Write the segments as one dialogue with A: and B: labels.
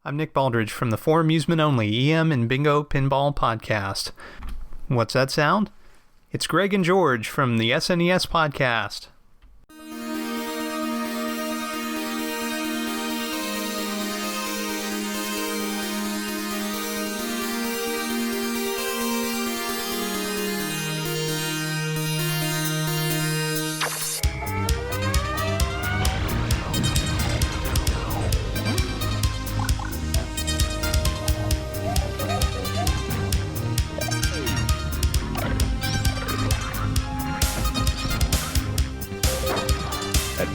A: I'm Nick Baldridge from the For Amusement Only EM and Bingo Pinball Podcast. What's that sound? It's Greg and George from the SNES Podcast.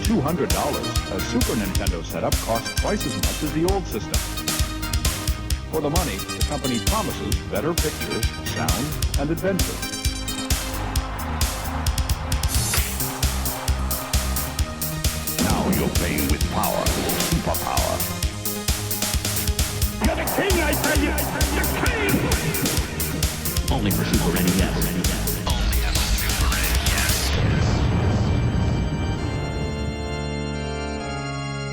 B: $200, a Super Nintendo setup costs twice as much as the old system. For the money, the company promises better pictures, sound, and adventure. Now you're playing with power, superpower. You're the king, I tell you! The king!
C: Only for Super NES.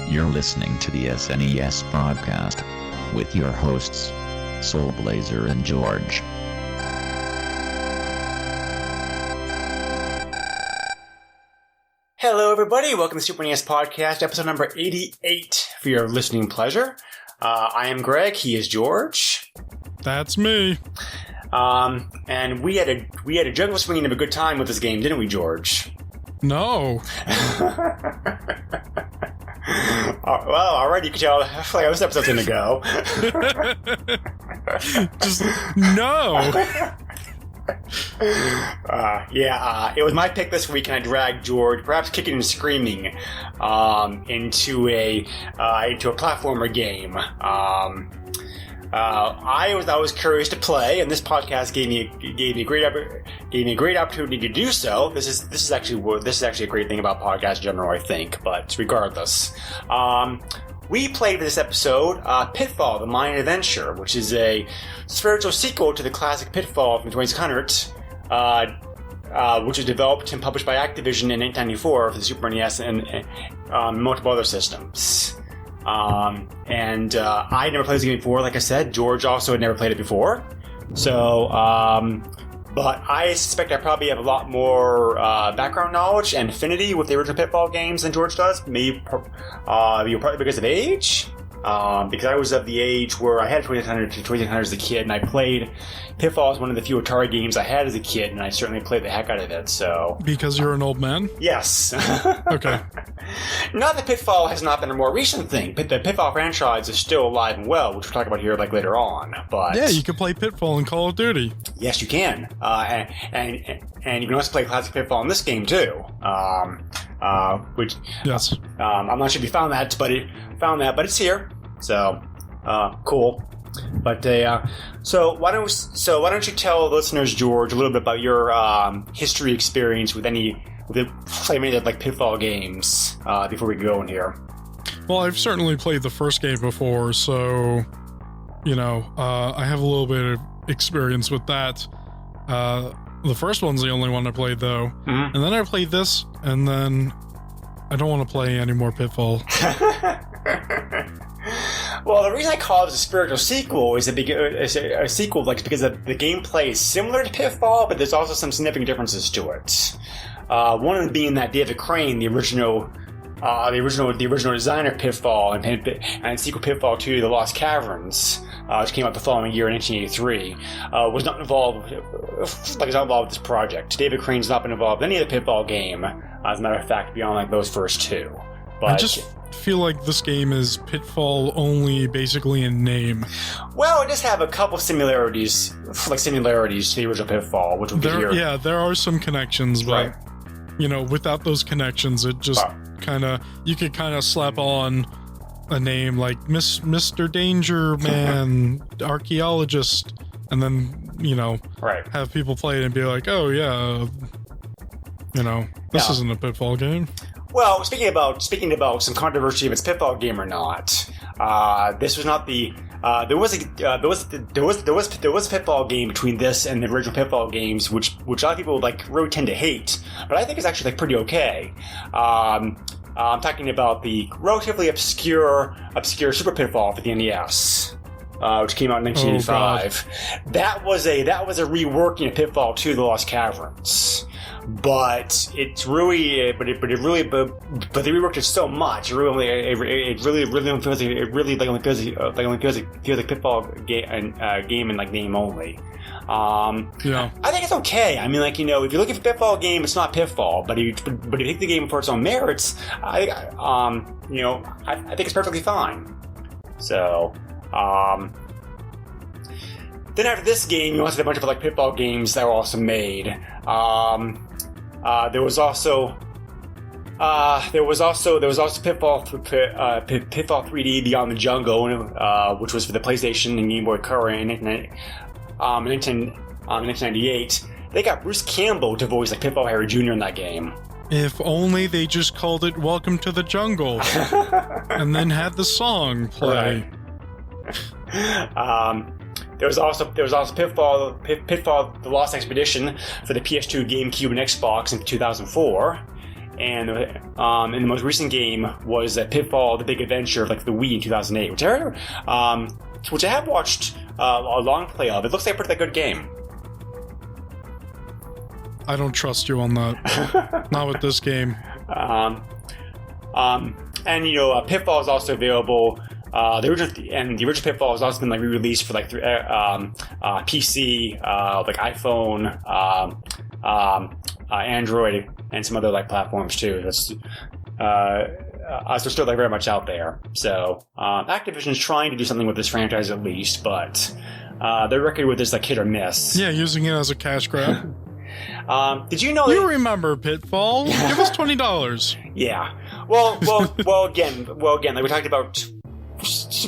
C: You're listening to the SNES podcast with your hosts, Soul Blazer and George.
D: Hello, everybody. Welcome to Super NES podcast, episode number 88 for your listening pleasure. I am Greg. He is George.
E: That's me.
D: And we had a juggle swinging of a good time with this game, didn't we, George?
E: No.
D: Well, already you can tell. I feel like this episode's gonna go.
E: Just no.
D: It was my pick this week, and I dragged George, perhaps kicking and screaming, into a platformer game. I was curious to play, and this podcast gave me a great opportunity to do so. This is actually a great thing about podcasts in general, I think. But regardless, we played for this episode Pitfall: The Mayan Adventure, which is a spiritual sequel to the classic Pitfall from 2600, which was developed and published by Activision in 1994 for the Super NES and multiple other systems. I had never played this game before, like I said. George also had never played it before. So, but I suspect I probably have a lot more background knowledge and affinity with the original Pitfall games than George does. Maybe probably because of age. Because I was of the age where I had 2600 as a kid, and I played Pitfall as one of the few Atari games I had as a kid, and I certainly played the heck out of it, so...
E: Because you're an old man?
D: Yes.
E: Okay.
D: Not that Pitfall has not been a more recent thing. The Pitfall franchise is still alive and well, which we'll talk about here later on, but...
E: Yeah, you can play Pitfall in Call of Duty.
D: Yes, you can. And you can also play classic Pitfall in this game, too. Which...
E: Yes.
D: I'm not sure if you found that, but it's here. So, cool. But so why don't you tell listeners, George, a little bit about your history experience with any like Pitfall games before we go in here.
E: Well, I've certainly played the first game before, so I have a little bit of experience with that. The first one's the only one I played, though, and then I played this, and then I don't want to play any more Pitfall.
D: Well, the reason I call it a spiritual sequel is a sequel, because the gameplay is similar to Pitfall, but there's also some significant differences to it. One of them being that David Crane, the original designer of Pitfall and sequel Pitfall 2, The Lost Caverns, which came out the following year in 1983, was not involved. Is not involved with this project. David Crane's not been involved in any of the Pitfall game, as a matter of fact, beyond those first two. But I
E: just feel like this game is Pitfall only, basically in name.
D: Well, it does have a couple of similarities to the original Pitfall, which we'll get here.
E: Yeah, there are some connections, but without those connections, it just you could kind of slap on a name like Mr. Danger Man, archaeologist, and then have people play it and be like, oh yeah, this isn't a Pitfall game.
D: Well, speaking about some controversy if it's Pitfall game or not, this was not the there was a Pitfall game between this and the original Pitfall games, which a lot of people really tend to hate, but I think it's actually pretty okay. I'm talking about the relatively obscure Super Pitfall for the NES, which came out in 1985. That was a reworking of Pitfall 2: The Lost Caverns. But they reworked it so much. It really feels like Pitfall game in like name only.
E: Yeah, I
D: think it's okay. I mean, like, you know, if you're looking for Pitfall game, it's not Pitfall. But if you take the game for its own merits, I think it's perfectly fine. So, then after this game, you also had a bunch of like Pitfall games that were also made. There was also Pitfall 3D Beyond the Jungle, which was for the PlayStation and Game Boy Color in 1998. They got Bruce Campbell to voice like Pitfall Harry Jr. in that game.
E: If only they just called it Welcome to the Jungle and then had the song play.
D: Right. There was also Pitfall: The Lost Expedition for the PS2, GameCube, and Xbox in 2004, and the most recent game was Pitfall: The Big Adventure of like the Wii in 2008, which I have watched a long play of. It looks like a pretty good game.
E: I don't trust you on that. Not with this game.
D: And you know, Pitfall is also available. The original Pitfall has also been like re-released for like PC, like iPhone, Android, and some other like platforms too. That's so still like very much out there. So Activision's trying to do something with this franchise at least, but their record with this like hit or miss.
E: Yeah, using it as a cash grab.
D: Did you know?
E: You remember Pitfall? Give us $20.
D: Yeah. Well, again, like we talked about.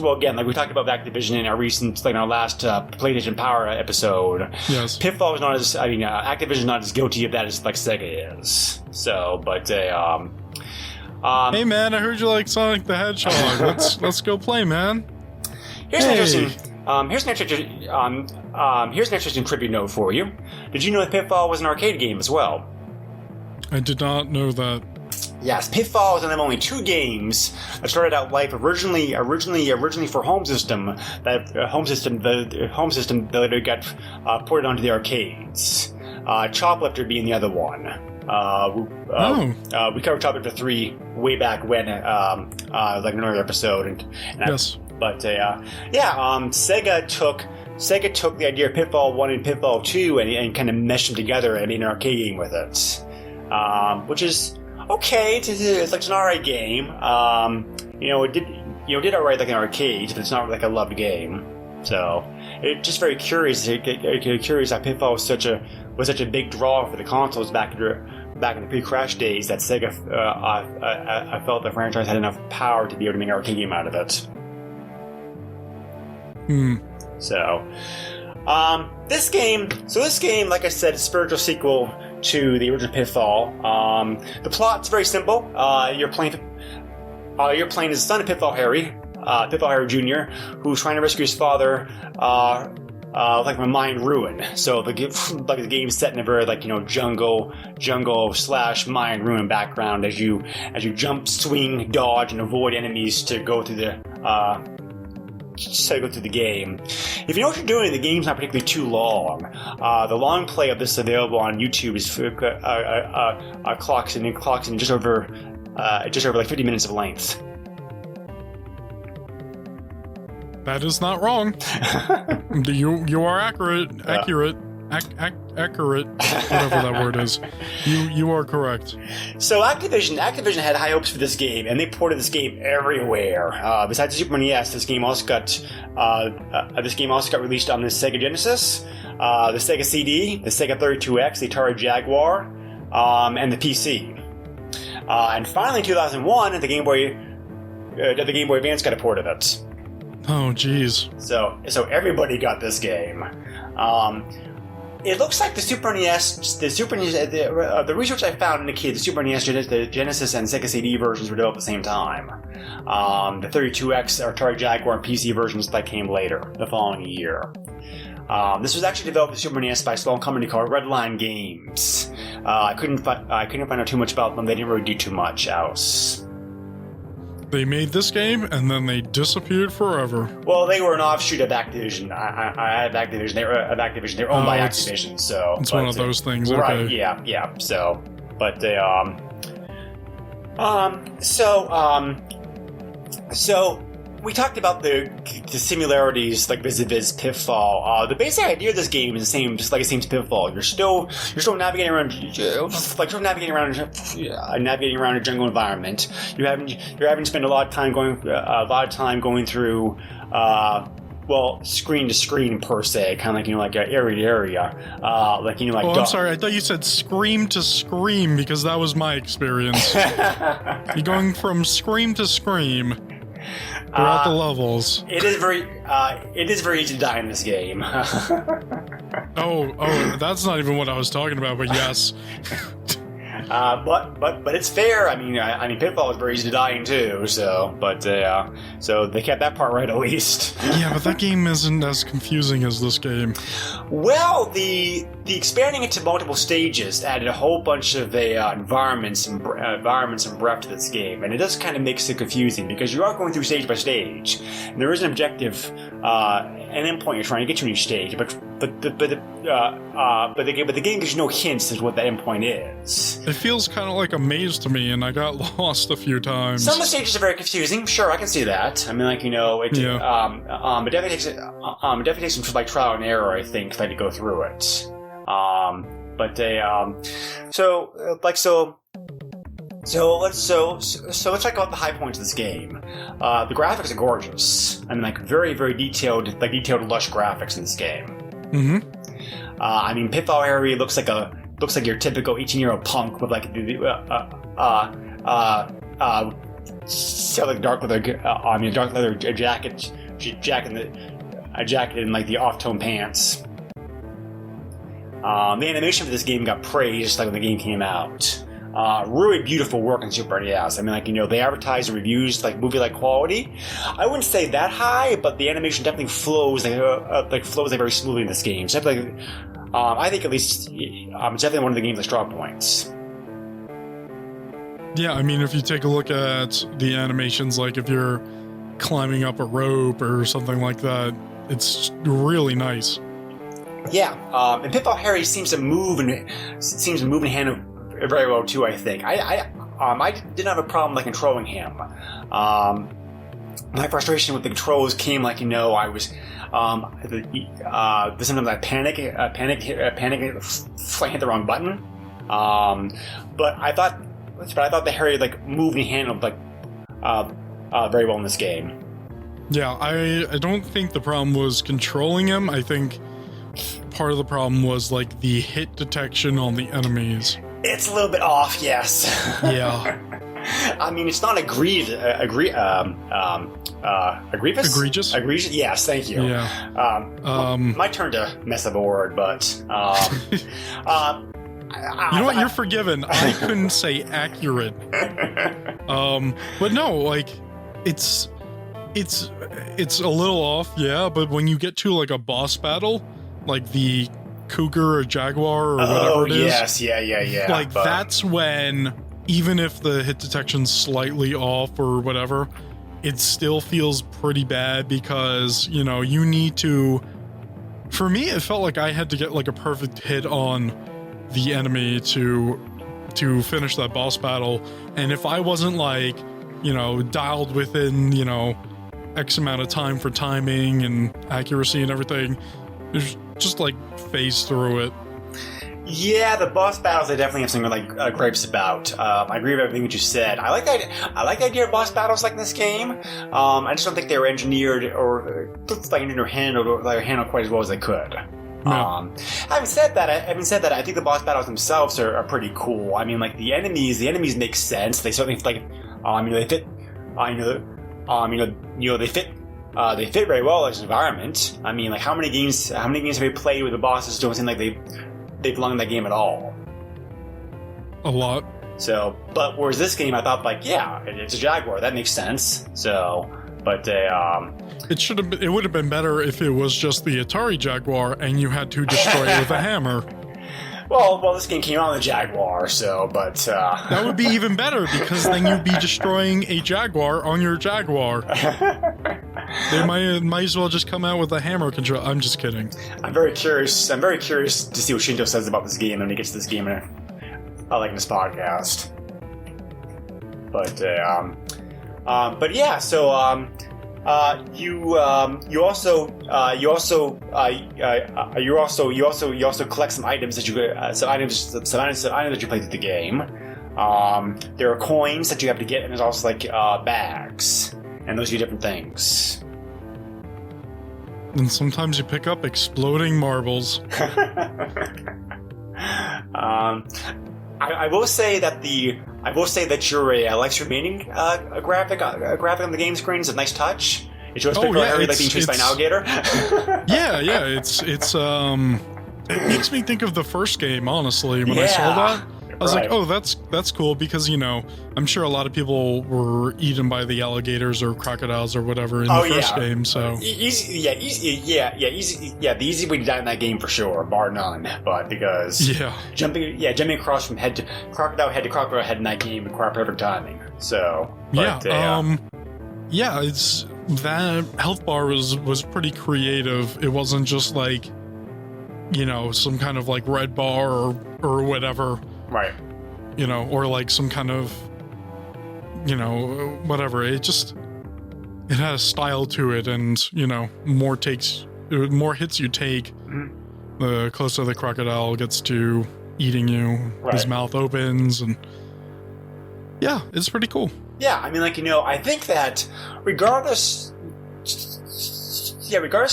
D: Well, again, like we talked about Activision in our recent, like in our last PlayStation Power episode.
E: Yes.
D: Pitfall is not as, Activision is not as guilty of that as like Sega is. So, but
E: hey man, I heard you like Sonic the Hedgehog. let's go play, man.
D: Here's an interesting tribute note for you. Did you know that Pitfall was an arcade game as well?
E: I did not know that.
D: Yes, Pitfall is one of only 2 games that started out life originally for home system. The home system that got ported onto the arcades. Choplifter being the other one. We covered Choplifter 3 way back when, like another episode.
E: Yes.
D: Sega took the idea of Pitfall 1 and Pitfall 2 and kind of meshed them together and made an arcade game with it, which is. Okay, it's like an alright game. It did alright like an arcade, but it's not like a loved game. So it's just very curious. Curious how Pitfall was such a big draw for the consoles back in the pre-crash days that Sega I felt the franchise had enough power to be able to make an arcade game out of it. So this game, like I said, is a spiritual sequel to the original Pitfall. The plot's very simple. You're playing as the son of Pitfall Harry Jr., who's trying to rescue his father, like from a Mayan ruin. So the game's set in a very jungle / Mayan ruin background as you jump, swing, dodge, and avoid enemies to go through the game. If you know what you're doing, the game's not particularly too long. The long play of this available on YouTube is clocks in just over like 50 minutes of length.
E: That is not wrong. You are accurate. Accurate, whatever that word is. You are correct.
D: So Activision had high hopes for this game, and they ported this game everywhere. Besides the Super NES, this game also got released on the Sega Genesis, the Sega CD, the Sega 32X, the Atari Jaguar, and the PC. And finally, in 2001, the Game Boy Advance got a port of it.
E: Oh, jeez.
D: So everybody got this game. It looks like the research I found indicated the Super NES, the Genesis, and Sega CD versions were developed at the same time. The 32X, Atari Jaguar, and PC versions that came later, the following year. This was actually developed with Super NES by a small company called Redline Games. I couldn't find out too much about them. They didn't really do too much else.
E: They made this game and then they disappeared forever.
D: Well, they were an offshoot of Activision. I have Activision. They were of Activision. They're owned by Activision. So
E: it's one of those things.
D: Right?
E: Okay.
D: Yeah. So, but they so we talked about the similarities, like vis-a-vis Pitfall. The basic idea of this game is the same, just like it seems Pitfall. You're still navigating around, navigating around a jungle environment. You're having to spend a lot of time going through, screen to screen per se, kind of like area to area,
E: I'm sorry. I thought you said scream to scream because that was my experience. You're going from scream to scream. Throughout the levels.
D: It is very easy to die in this game.
E: oh, that's not even what I was talking about, but yes.
D: But it's fair. I mean, Pitfall is very easy to die in too. So they kept that part right at least.
E: Yeah, but that game isn't as confusing as this game.
D: Well, the expanding it to multiple stages added a whole bunch of environments and breadth to this game, and it does kind of makes it confusing because you are going through stage by stage, and there is an objective, an endpoint you're trying to get to in each stage, but the game gives you no hints as to what that endpoint is.
E: It feels kind of like a maze to me, and I got lost a few times.
D: Some of the stages are very confusing. Sure, I can see that. I mean, it definitely takes some like trial and error, I think, to go through it. So let's talk about the high points of this game. The graphics are gorgeous. I mean, very, very detailed, lush graphics in this game.
E: Mm-hmm.
D: Pitfall area looks like your typical 18-year-old punk with dark leather jacket and the off-tone pants. The animation for this game got praised when the game came out. Really beautiful work in Super NES. They advertise the reviews movie-like quality. I wouldn't say that high, but the animation definitely flows very smoothly in this game. So I think at least it's definitely one of the game's strong points.
E: Yeah, if you take a look at the animations, if you're climbing up a rope or something like that, it's really nice.
D: Yeah, and Pitfall Harry seems to move in hand very well too. I think I didn't have a problem controlling him. My frustration with the controls came I was sometimes I panic hit the wrong button. But I thought the Harry moved and handled very well in this game.
E: Yeah, I don't think the problem was controlling him. I think part of the problem was the hit detection on the enemies.
D: It's a little bit off, yes.
E: Yeah.
D: It's not egregious. Egregious? Yes, thank you.
E: Yeah.
D: My turn to mess up a word, but
E: you know what? You're forgiven. I couldn't say accurate. But no, it's a little off, yeah. But when you get to a boss battle, the cougar or jaguar or whatever it is.
D: Yes, yeah.
E: That's when, even if the hit detection's slightly off or whatever, it still feels pretty bad because, you need to... For me, it felt like I had to get a perfect hit on the enemy to finish that boss battle. And if I wasn't dialed within, X amount of time for timing and accuracy and everything, there's just phase through it.
D: Yeah, the boss battles I definitely have some gripes about. I agree with everything that you said. I like the idea of boss battles like this game. I just don't think they were engineered or handled quite as well as they could.
E: No.
D: Having said that, I think the boss battles themselves are pretty cool. The enemies make sense. They certainly they fit. They fit very well as an environment. How many games have we played where the bosses don't seem like they belong in that game at all?
E: A lot.
D: So, but whereas this game, I thought it's a Jaguar, that makes sense. So, but
E: it would have been better if it was just the Atari Jaguar and you had to destroy it with a hammer.
D: Well, this game came out on the Jaguar, so, but...
E: That would be even better, because then you'd be destroying a Jaguar on your Jaguar. They might as well just come out with a hammer control. I'm just kidding. I'm very curious
D: to see what Shinto says about this game when he gets to this game in this podcast. But yeah, so, you also collect some items that you play through the game. There are coins that you have to get, and there's also like bags, and those do different things.
E: And sometimes you pick up exploding marbles.
D: I will say that your Alex remaining graphic on the game screen is a nice touch. It shows Harry like being chased by an alligator.
E: yeah, it makes me think of the first game, honestly. When I saw that, I was like, oh, that's cool, because I'm sure a lot of people were eaten by the alligators or crocodiles or whatever in the first game. So
D: the easy way to die in that game for sure, bar none. But because jumping across from crocodile head to crocodile head in that game required perfect timing. So
E: it's that health bar was pretty creative. It wasn't just like some kind of like red bar or whatever.
D: Right.
E: Or like some kind of, whatever. It has style to it, and, more hits you take, the closer the crocodile gets to eating you. Right. His mouth opens, and yeah, it's pretty cool.
D: Yeah, I mean, I think that regardless about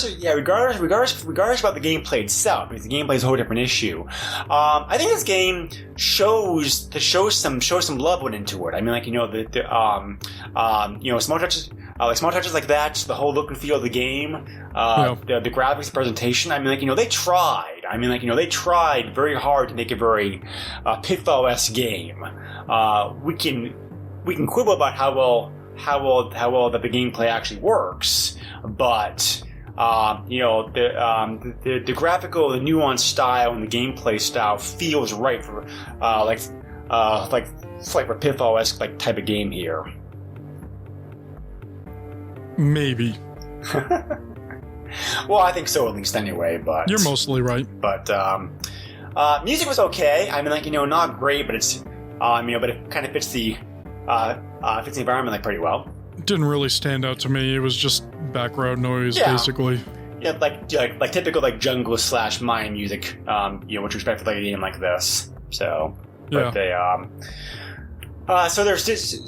D: the gameplay itself, because the gameplay is a whole different issue. I think this game shows some love went into it. I mean, small touches like that, the whole look and feel of the game, the graphics, the presentation. I mean, they tried. I mean, they tried very hard to make a very Pitfall-esque game. We can quibble about how well that the gameplay actually works, but the graphical, the nuanced style, and the gameplay style feels right for like a Pitfall-esque like type of game here.
E: Maybe.
D: Well, I think so, at least anyway. But
E: you're mostly right.
D: But music was okay. I mean, not great, but it's but it kind of fits the environment like pretty well.
E: Didn't really stand out to me. It was just background noise, basically. Yeah,
D: like typical like jungle / Mayan music. What you expect for like a game like this. So, but they so there's there's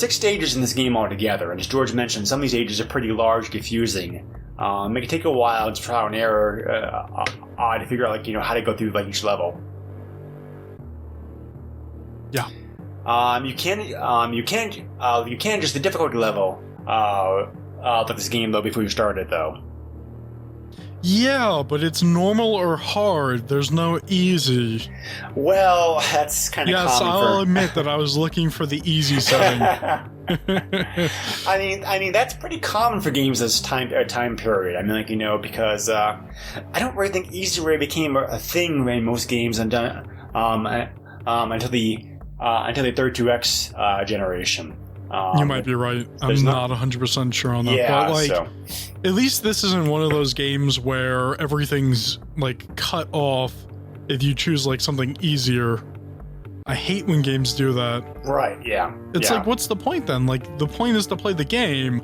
D: 6 stages in this game altogether, and as George mentioned, some of these stages are pretty large, confusing. It can take a while to trial and error to figure out how to go through each level.
E: Yeah.
D: You can just the difficulty level of this game though before you start it though.
E: Yeah, but it's normal or hard. There's no easy.
D: Well, that's kind of common.
E: Yes, I'll admit that I was looking for the easy setting.
D: I mean that's pretty common for games this time period. I mean, because I don't really think easy really became a thing in most games until the 32X generation.
E: You might be right. I'm not 100% sure on that.
D: Yeah,
E: but at least this isn't one of those games where everything's cut off if you choose something easier. I hate when games do that.
D: Right, yeah.
E: It's what's the point then? The point is to play the game,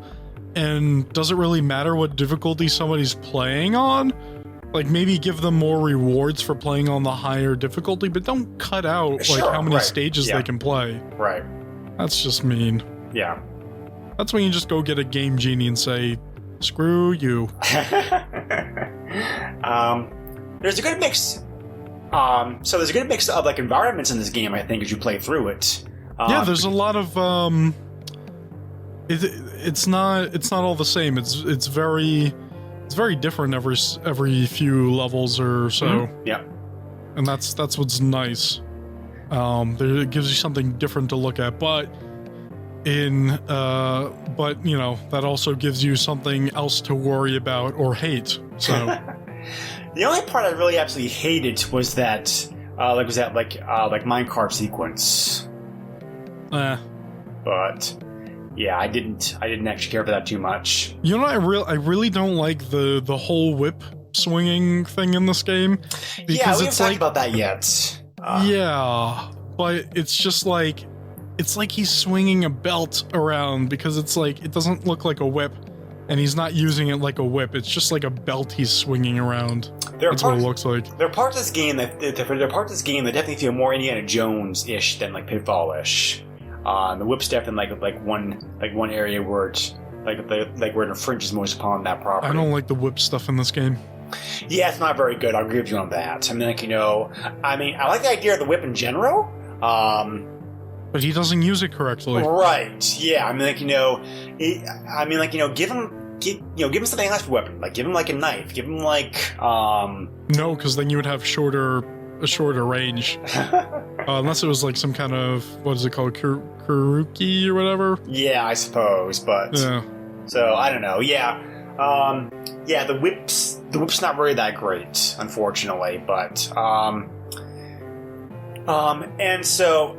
E: and does it really matter what difficulty somebody's playing on? Maybe give them more rewards for playing on the higher difficulty, but don't cut out how many stages they can play.
D: Right.
E: That's just mean.
D: Yeah.
E: That's when you just go get a Game Genie and say, screw you.
D: There's a good mix. So there's a good mix of environments in this game, I think, as you play through it.
E: There's a lot of it's not all the same. It's very different every few levels or so.
D: Mm-hmm. Yeah.
E: And that's what's nice. It gives you something different to look at, but that also gives you something else to worry about or hate. So
D: The only part I really absolutely hated was that minecart sequence. But yeah, I didn't actually care for that too much.
E: You know, I really don't like the whole whip swinging thing in this game.
D: Because yeah, we haven't talked about that yet.
E: Yeah, but it's just like, it's like he's swinging a belt around, because it's like, it doesn't look like a whip, and he's not using it like a whip. It's just like a belt he's swinging around. That's what it looks like.
D: There are parts of this game that definitely feel more Indiana Jones-ish than like Pitfall-ish. The whip's definitely like one area where it's like where it infringes most upon that property.
E: I don't like the whip stuff in this game.
D: Yeah, it's not very good. I'll agree with you on that. I mean, I like the idea of the whip in general.
E: But he doesn't use it correctly.
D: Right. Yeah. Give him something else for weapon. Like, give him like a knife. Give him like.
E: No, because then you would have a shorter range. Unless it was like some kind of, what is it called, Kuruki or whatever.
D: Yeah, I suppose. But
E: yeah. So
D: I don't know. Yeah. The whip's not really that great, unfortunately. But and so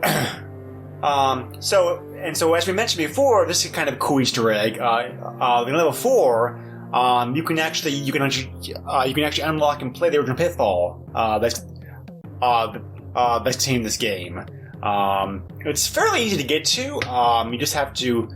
D: as we mentioned before, this is kind of a cool Easter egg. In level 4, you can actually unlock and play the original Pitfall. That's contained in this game. It's fairly easy to get to. You just have to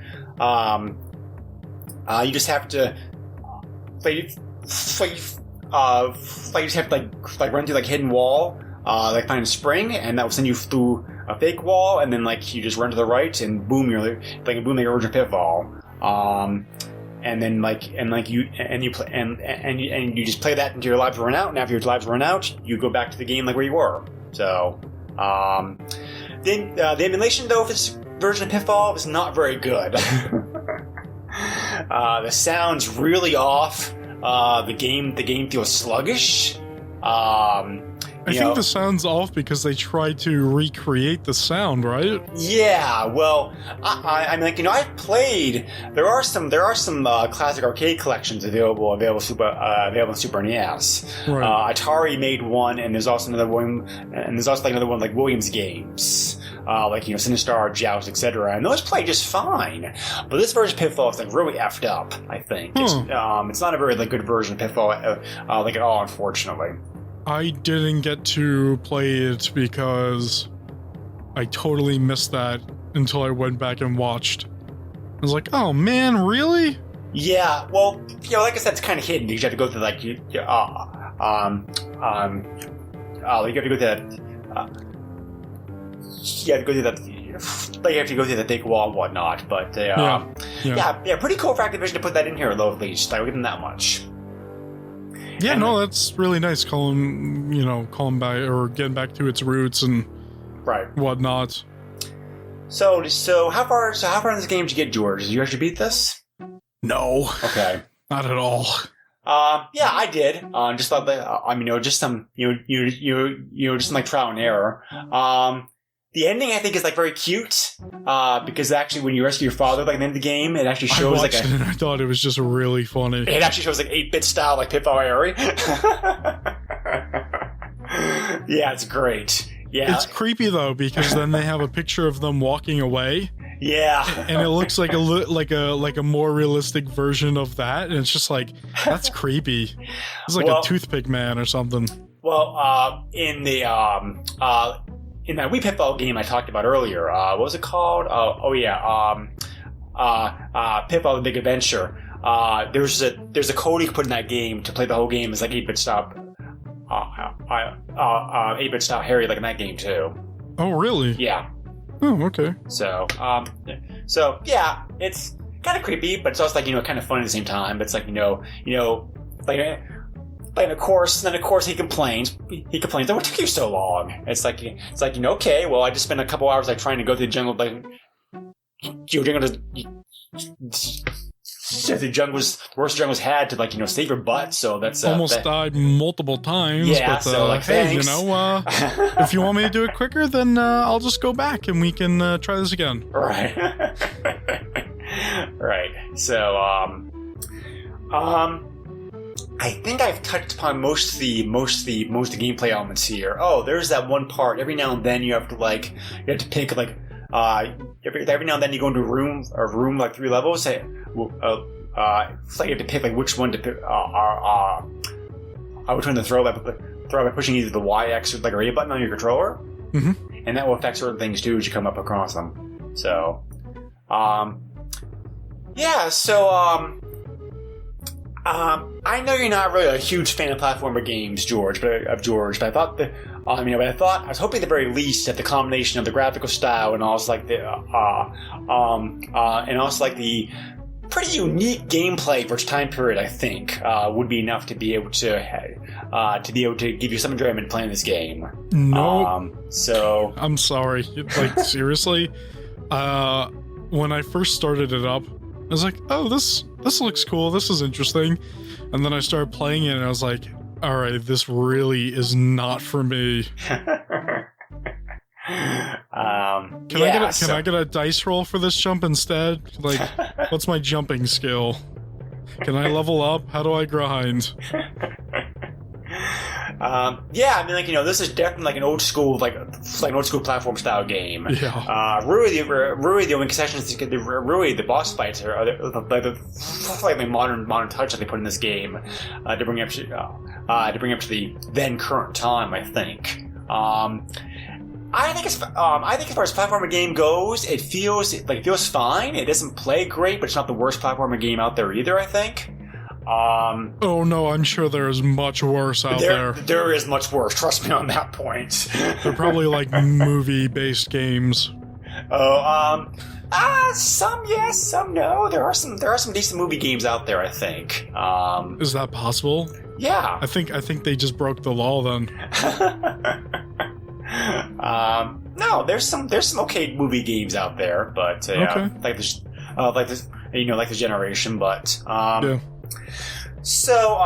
D: run through like hidden wall, find a spring, and that will send you through a fake wall, and then like you just run to the right, and boom, you're like the original Pitfall. And then you just play that until your lives run out, and after your lives run out, you go back to the game like where you were. So, the emulation though of this version of Pitfall is not very good. The sound's really off. The game feels sluggish.
E: I think the sound's off because they tried to recreate the sound, right?
D: Yeah, well, I've played. There are some classic arcade collections available on Super NES. Right. Atari made one, and there's also another one, like Williams Games, Sinistar, Joust, etc. And those play just fine. But this version of Pitfall is like really effed up. I think it's not a very good version of Pitfall, at all, unfortunately.
E: I didn't get to play it because I totally missed that until I went back and watched. I was like, oh man, really?
D: Yeah, well, like I said, it's kind of hidden. You have to go through you have to go through that big wall and whatnot. But pretty cool for Activision to put that in here, though. At least I will give them that much.
E: Yeah, no, that's really nice. Calling back or getting back to its roots and whatnot.
D: So how far in this game did you get, George? Did you actually beat this?
E: No.
D: Okay.
E: Not at all.
D: Yeah, I did. Just thought that just some just like trial and error. The ending, I think, is very cute, because actually when you rescue your father, at the end of the game, it actually shows
E: I thought it was just really funny.
D: It actually shows 8-bit style, like Pitfall Airy. Yeah, it's great. Yeah,
E: it's creepy though, because then they have a picture of them walking away.
D: Yeah,
E: and it looks like a more realistic version of that, and it's just like, that's creepy. It's like a toothpick man or something.
D: Well, in that Wii Pitfall game I talked about earlier, what was it called? Pitfall: The Big Adventure. There's a code you can put in that game to play the whole game as 8-bit style, 8-bit style Harry, in that game too.
E: Oh, really?
D: Yeah.
E: Oh, okay.
D: So yeah, it's kind of creepy, but it's also kind of fun at the same time. But it's and of course he complains. Oh, what took you so long? It's okay. Well, I just spent a couple hours trying to go through the jungle. The worst jungles had to save your butt. So that's
E: almost died multiple times.
D: Yeah.
E: But,
D: so
E: hey,
D: thanks.
E: If you want me to do it quicker, then I'll just go back and we can try this again.
D: Right. Right. So I think I've touched upon most of the gameplay elements here. Oh, there's that one part. Every now and then you have to pick like every now and then you go into a room like 3 levels. It's like you have to pick like which one to pick, which one to throw by pushing either the Y, X, or like a A button on your controller, and that will affect certain things too as you come up across them. So, yeah. So, I know you're not really a huge fan of platformer games, George, but I thought that, I was hoping at the very least that the combination of the graphical style and also like the pretty unique gameplay for its time period, I think, would be enough to be able to give you some enjoyment playing this game.
E: No.
D: So
E: I'm sorry. Like, seriously? When I first started it up, I was like, oh, this looks cool. This is interesting. And then I started playing it, and I was like, all right, this really is not for me. Can I get a dice roll for this jump instead? Like, what's my jumping skill? Can I level up? How do I grind?
D: This is definitely like an old school, like an old school platform style game.
E: Yeah.
D: Really, the only concessions, the boss fights are the modern touch that they put in this game to bring up to the then current time. I think. I think as far as platformer game goes, it feels fine. It doesn't play great, but it's not the worst platformer game out there either, I think.
E: Oh no, I'm sure there is much worse out there.
D: There is much worse, trust me on that point.
E: They're probably like movie-based games.
D: Some yes, some no. There are some decent movie games out there, I think.
E: Is that possible?
D: Yeah.
E: I think they just broke the law then.
D: No, there's some okay movie games out there, but
E: okay.
D: like the Generation, but
E: yeah.
D: So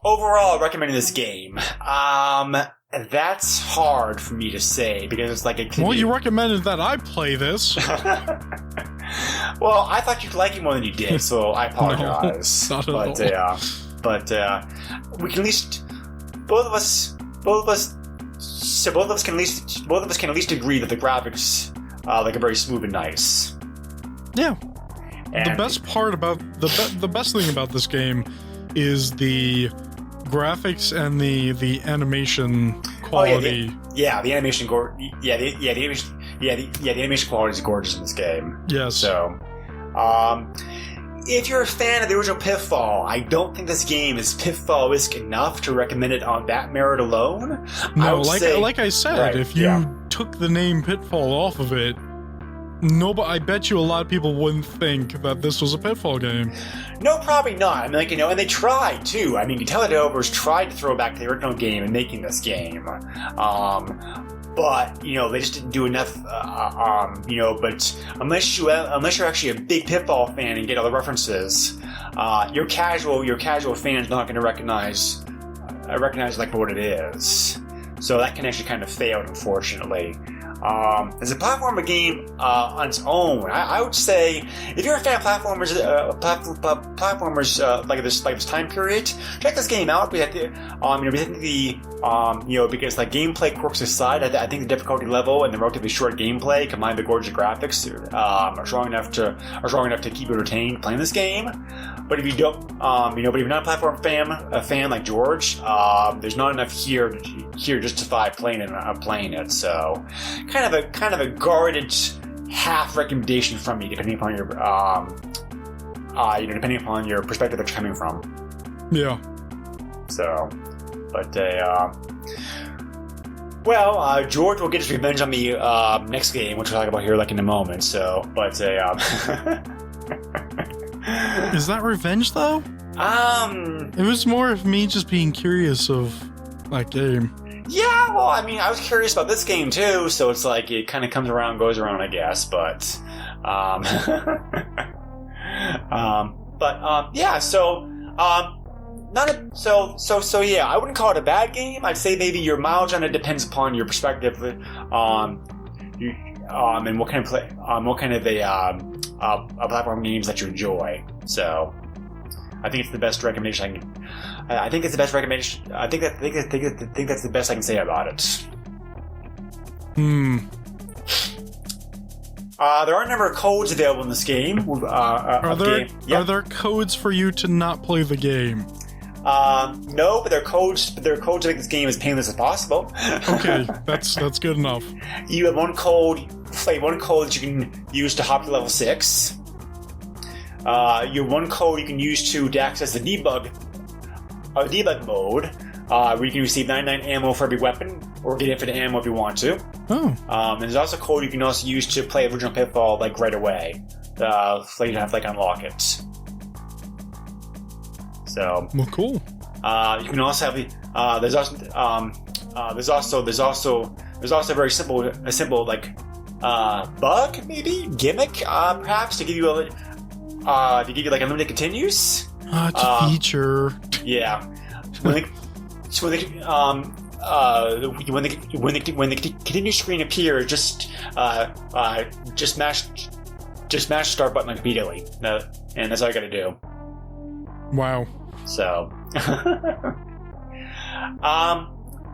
D: overall, recommending this game. That's hard for me to say because it's like
E: Well, you recommended that I play this.
D: Well, I thought you'd like it more than you did, so I apologize.
E: No, not at all.
D: But we can at least both of us can at least agree that the graphics are very smooth and nice.
E: Yeah.
D: And
E: the best part about the best thing about this game is the graphics and the animation quality.
D: The animation quality is gorgeous in this game.
E: Yes.
D: So, if you're a fan of the original Pitfall, I don't think this game is Pitfall-esque enough to recommend it on that merit alone.
E: No, like I said, right, if you took the name Pitfall off of it, I bet you a lot of people wouldn't think that this was a Pitfall game.
D: No, probably not. And they tried too. I mean, you can tell the developers tried to throw back to the original game in making this game. But they just didn't do enough. But unless you're actually a big Pitfall fan and get all the references, your casual fan's not going to recognize like what it is. So that connection kind of failed, unfortunately. As a platformer game on its own, I would say if you're a fan of platformers like this time period, check this game out. Because like gameplay quirks aside, I think the difficulty level and the relatively short gameplay combined with the gorgeous graphics are strong enough to keep you entertained playing this game. But if you don't, but if you're not a platform fan like George, there's not enough here to justify playing it. So, kind of a guarded half recommendation from me, depending upon your perspective that you're coming from.
E: Yeah.
D: So, but George will get his revenge on me next game, which we'll talk about here in a moment. So, but
E: is that revenge though? It was more of me just being curious of that game.
D: Yeah, well, I mean, I was curious about this game too, so it's like it kind of comes around, goes around, I guess. But, yeah. So, yeah. I wouldn't call it a bad game. I'd say maybe your mileage on it depends upon your perspective, and what kind of platform games that you enjoy. So, I think it's the best recommendation I can. I think it's the best recommendation. I think that's the best I can say about it. There are a number of codes available in this game.
E: Are there codes for you to not play the game?
D: No, but there are codes. To make this game as painless as possible.
E: Okay, that's good enough.
D: You have one code that you can use to hop to level 6. You have one code you can use to access the debug mode, where you can receive 99 ammo for every weapon, or get infinite ammo if you want to.
E: Oh.
D: And there's also a code you can also use to play original Pitfall like right away, so you don't have to unlock it. So.
E: Well, cool.
D: You can also have there's also a very simple bug, maybe gimmick, perhaps to give you unlimited continues.
E: It's a feature.
D: Yeah. When the continue screen appears, just smash the start button immediately, and that's all you got to do.
E: Wow.
D: So,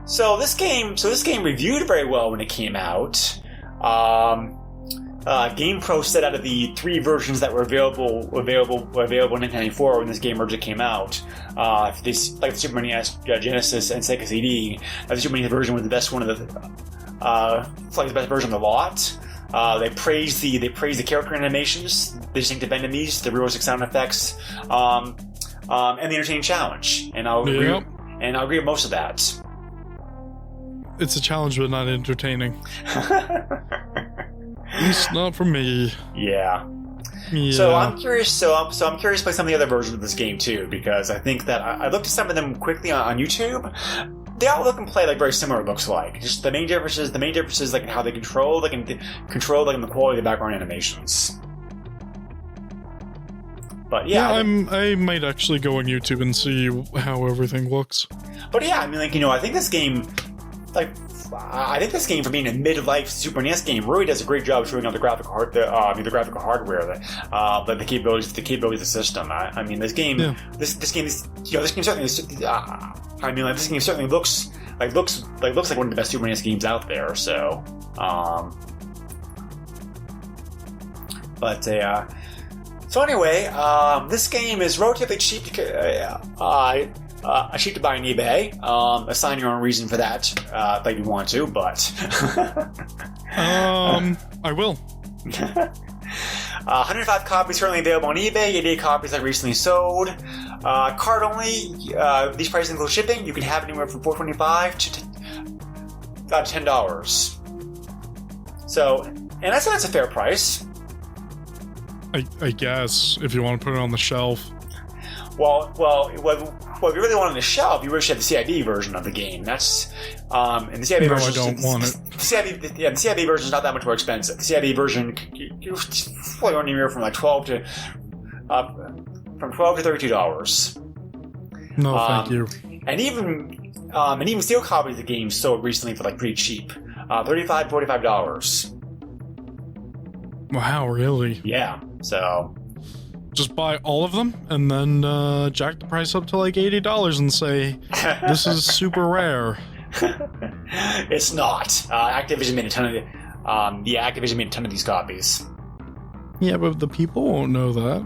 D: so this game reviewed very well when it came out. GamePro said out of the 3 versions that were available in 1994 when this game originally came out, like the Super NES, Genesis, and Sega CD, the Super NES version was the best one of the, the best version of the lot. They praised the character animations, the distinctive enemies, the realistic sound effects, and the entertaining challenge. And I'll agree.
E: Yep.
D: And I'll agree with most of that.
E: It's a challenge, but not entertaining. It's not for me.
D: Yeah.
E: Yeah.
D: So I'm curious. So I'm curious to play some of the other versions of this game too, because I think that I looked at some of them quickly on YouTube. They all look and play very similar. It looks like just the main differences in how they control, in the quality of the background animations. But yeah,
E: I might actually go on YouTube and see how everything looks.
D: But yeah, I mean, I think this game, for being a mid-life Super NES game, really does a great job showing off the graphical hardware, the capabilities of the system. I mean, this game, this game certainly looks like one of the best Super NES games out there. So, So anyway, this game is relatively cheap to buy on eBay. Assign your own reason for that, if you want to, but
E: I will.
D: 105 copies currently available on eBay. 88 copies that recently sold. Card only. These prices include shipping. You can have anywhere from $4.25 to $10. So, and I say that's a fair price.
E: I guess, if you want to put it on the shelf.
D: Well, if you really want it on the shelf, you really should have the CIB version of the game. That's, and the CIB version.
E: I don't want it.
D: The CIB version is not that much more expensive. The CIB version, you're anywhere from $12 to $32.
E: No, thank you.
D: And even steel copies of the game sold recently for pretty cheap, $35, $45.
E: Wow, really?
D: Yeah. So,
E: just buy all of them and then jack the price up to $80 and say, "This is super rare."
D: It's not. Activision made a ton of these copies.
E: Yeah, but the people won't know that.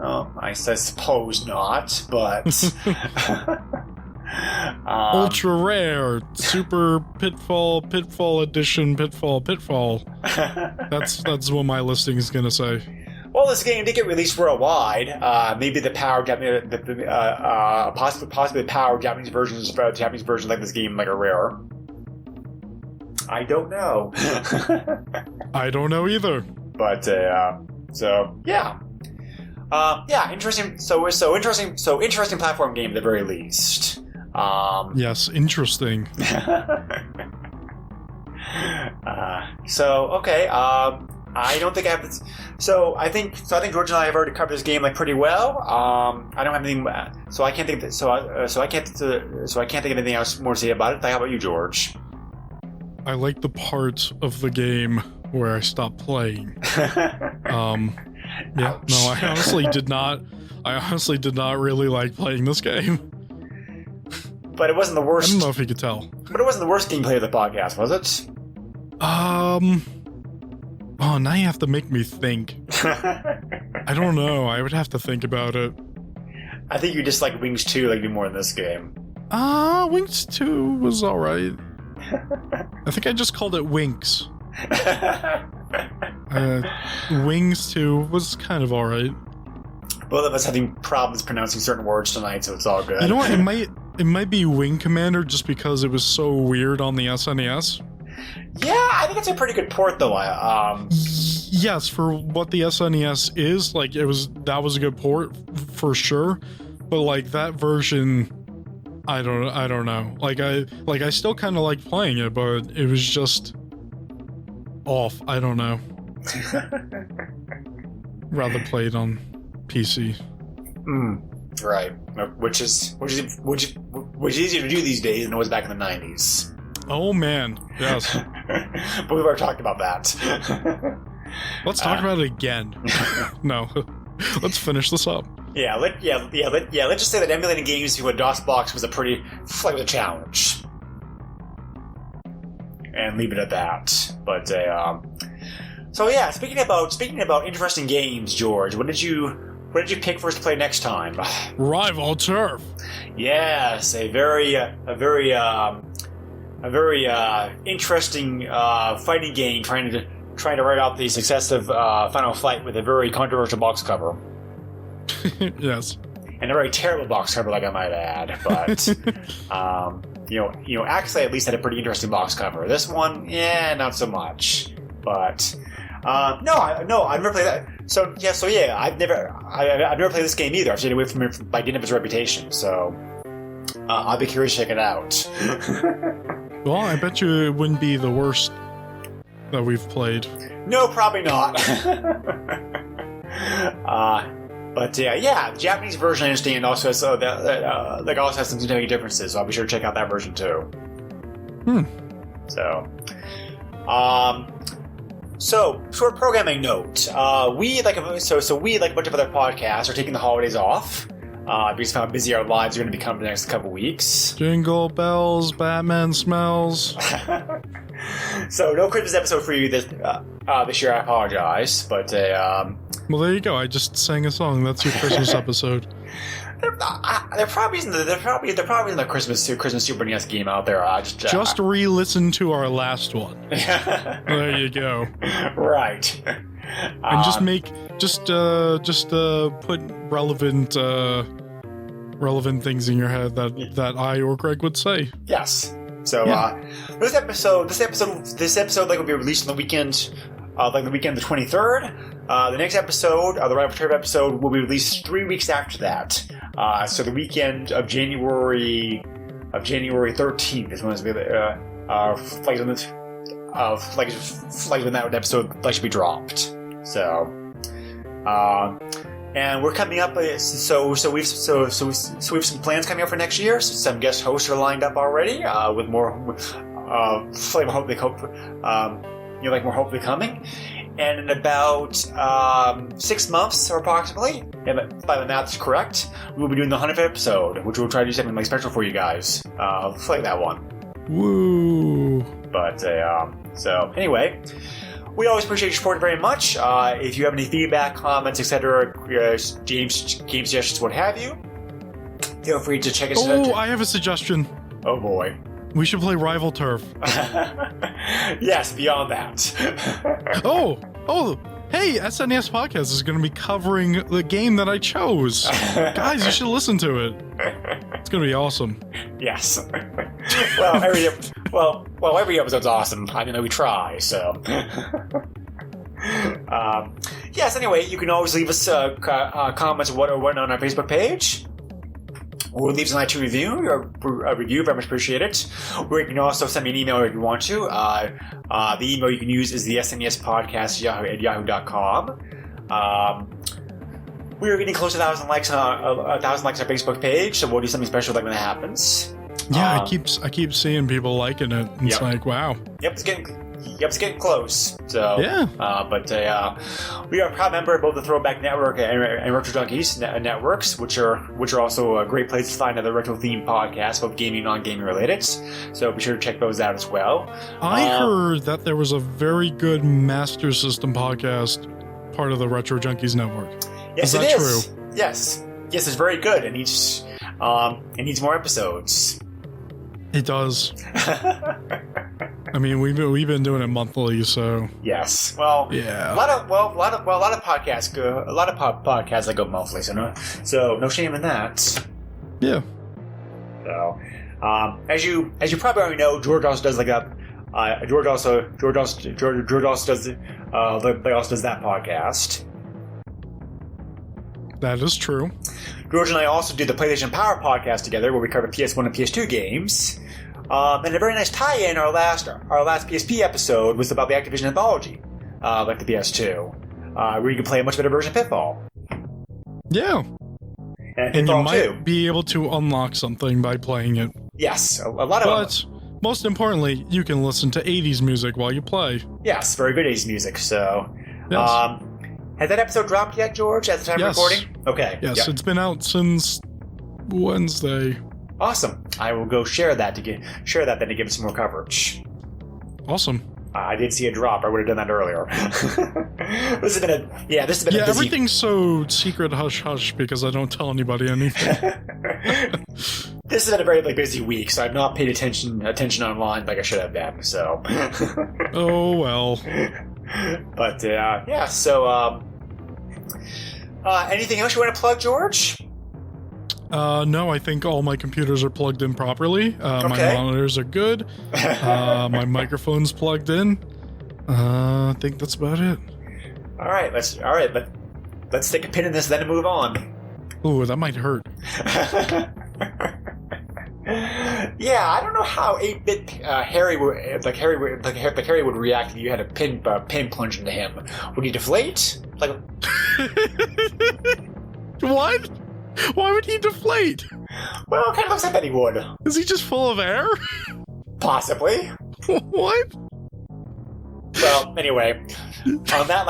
D: Oh, I suppose not. But
E: ultra rare, super Pitfall edition, Pitfall. That's what my listing is gonna say.
D: Well, this game did get released worldwide. Maybe the possibly powered Japanese versions like this game are rare. I don't know.
E: I don't know either.
D: But interesting. So interesting platform game at the very least.
E: Yes, interesting.
D: I don't think I have this. So I think George and I have already covered this game pretty well. I don't have anything, so I can't think of anything else more to say about it. How about you, George?
E: I like the part of the game where I stopped playing. Yeah,
D: Ouch.
E: no, I honestly did not really like playing this game.
D: But it wasn't the worst.
E: I don't know if you could tell.
D: But it wasn't the worst gameplay of the podcast, was it?
E: Oh, now you have to make me think. I don't know. I would have to think about it.
D: I think you just like Wings 2 like more in this game.
E: Winks 2 was alright. I think I just called it Winks. Wings 2 was kind of alright.
D: Both of us having problems pronouncing certain words tonight, so it's all good.
E: You know what? It might be Wing Commander just because it was so weird on the SNES.
D: Yeah, I think it's a pretty good port though.
E: Yes, for what the SNES is, like that was a good port for sure. But like that version, I don't know. Like I still kind of like playing it, but it was just off. I don't know. Rather play it on PC.
D: Right, which is easier to do these days than it was back in the 90s.
E: Oh man, yes.
D: But we've already talked about that.
E: Let's talk about it again. No, let's finish this up.
D: Let's just say that emulating games through a DOSBox was a challenge, and leave it at that. But so yeah, speaking about interesting games, George, what did you pick for us to play next time?
E: Rival Turf.
D: Yes, a very interesting fighting game trying to write out the success of Final Fight with a very controversial box cover.
E: Yes.
D: And a very terrible box cover, like I might add. But Axelay at least had a pretty interesting box cover. This one, yeah, not so much. But no, I've never played that. So yeah, I've never played this game either. I've stayed away from it by dint of its reputation. So I'll be curious to check it out.
E: Well, I bet you it wouldn't be the worst that we've played.
D: No, probably not. But the Japanese version I understand also has also has some significant differences. So I'll be sure to check out that version too. So, so short programming note. We like a bunch of other podcasts are taking the holidays off. Because of how busy our lives are going to become the next couple weeks.
E: Jingle bells, Batman smells.
D: So no Christmas episode for you this year. I apologize, but
E: well, there you go. I just sang a song. That's your Christmas episode.
D: There probably isn't a Christmas Super NES game out there.
E: Just re-listen to our last one. There you go.
D: Right.
E: And just put relevant things in your head that I or Greg would say.
D: Yes. So this episode will be released on the weekend, the weekend of the 23rd. The next episode, the Rival Turf episode, will be released 3 weeks after that. So the weekend of January 13th is when it's when that episode should be dropped. So, and we're coming up. So we've some plans coming up for next year. So some guest hosts are lined up already. With more, hopefully coming. And in about 6 months, or approximately, if my math is correct, we'll be doing the 100th episode, which we'll try to do something special for you guys. Like that one.
E: Woo!
D: But so anyway. We always appreciate your support very much. If you have any feedback, comments, etc., game suggestions, what have you, feel free to check us out.
E: Oh, I have a suggestion.
D: Oh boy.
E: We should play Rival Turf.
D: Yes, beyond that.
E: Oh, hey, SNES Podcast is going to be covering the game that I chose. Guys, you should listen to it. It's going to be awesome.
D: Yes. Every episode's awesome. I mean, we try, so. Yes, anyway, you can always leave us comments or whatnot on our Facebook page. Or leave us an iTunes review. A review, very much appreciate it. Or you can also send me an email if you want to. The email you can use is the SNESpodcast@yahoo.com. We are getting close to 1,000 likes on our Facebook page, so we'll do something special when that happens.
E: Yeah, I keep seeing people liking it. It's like, wow.
D: Yep, it's getting it's getting close. So
E: Yeah.
D: But we are a proud member of both the Throwback Network and Retro Junkies networks, which are also a great place to find other retro themed podcasts, both gaming and non-gaming related. So be sure to check those out as well.
E: I heard that there was a very good Master System podcast part of the Retro Junkies network.
D: Yes,
E: is that true?
D: Yes, it's very good, and it needs more episodes.
E: It does. I mean, we've been doing it monthly, so
D: yes. Well,
E: yeah.
D: A lot of podcasts go. A lot of podcasts that go monthly, so no shame in that.
E: Yeah.
D: So, as you probably already know, George also does George also does that podcast.
E: That is true.
D: George and I also do the PlayStation Power podcast together, where we cover PS1 and PS2 games. And a very nice tie-in. Our last PSP episode was about the Activision anthology, like the PS2, where you can play a much better version of Pitfall.
E: Yeah.
D: And
E: you
D: Pitfall
E: might
D: 2.
E: be able to unlock something by playing it.
D: Yes, a lot of.
E: But most importantly, you can listen to 80s music while you play.
D: Yes, very good 80s music. So,
E: Yes.
D: has that episode dropped yet, George? At the time of recording? Okay.
E: Yes,
D: yep.
E: It's been out since Wednesday.
D: Awesome. I will go share that then to give us some more coverage.
E: Awesome.
D: I did see a drop. I would have done that earlier. This has been a busy...
E: everything's so secret hush hush because I don't tell anybody anything.
D: This has been a very busy week, so I've not paid attention online like I should have been. So.
E: Oh well.
D: But so anything else you want to plug, George?
E: No, I think all my computers are plugged in properly. My monitors are good. My microphone's plugged in. I think that's about it. All right, let's
D: take a pin in this then and move on.
E: Ooh, that might hurt.
D: Yeah, I don't know how 8-bit Harry would react if you had a pin plunge into him. Would he deflate?
E: What? Why would he deflate?
D: Well, it kind of looks like that he would.
E: Is he just full of air?
D: Possibly.
E: What?
D: Well, anyway, on that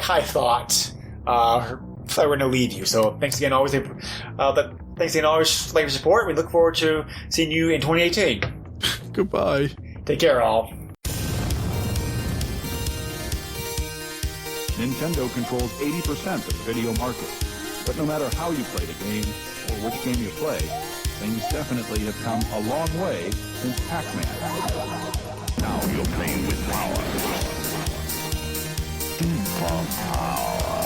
D: high thought, we're going to leave you. So thanks again, always for your support. We look forward to seeing you in 2018.
E: Goodbye.
D: Take care, all.
B: Nintendo controls 80% of the video market. But no matter how you play the game, or which game you play, things definitely have come a long way since Pac-Man. Now you're playing with power. Pinball power.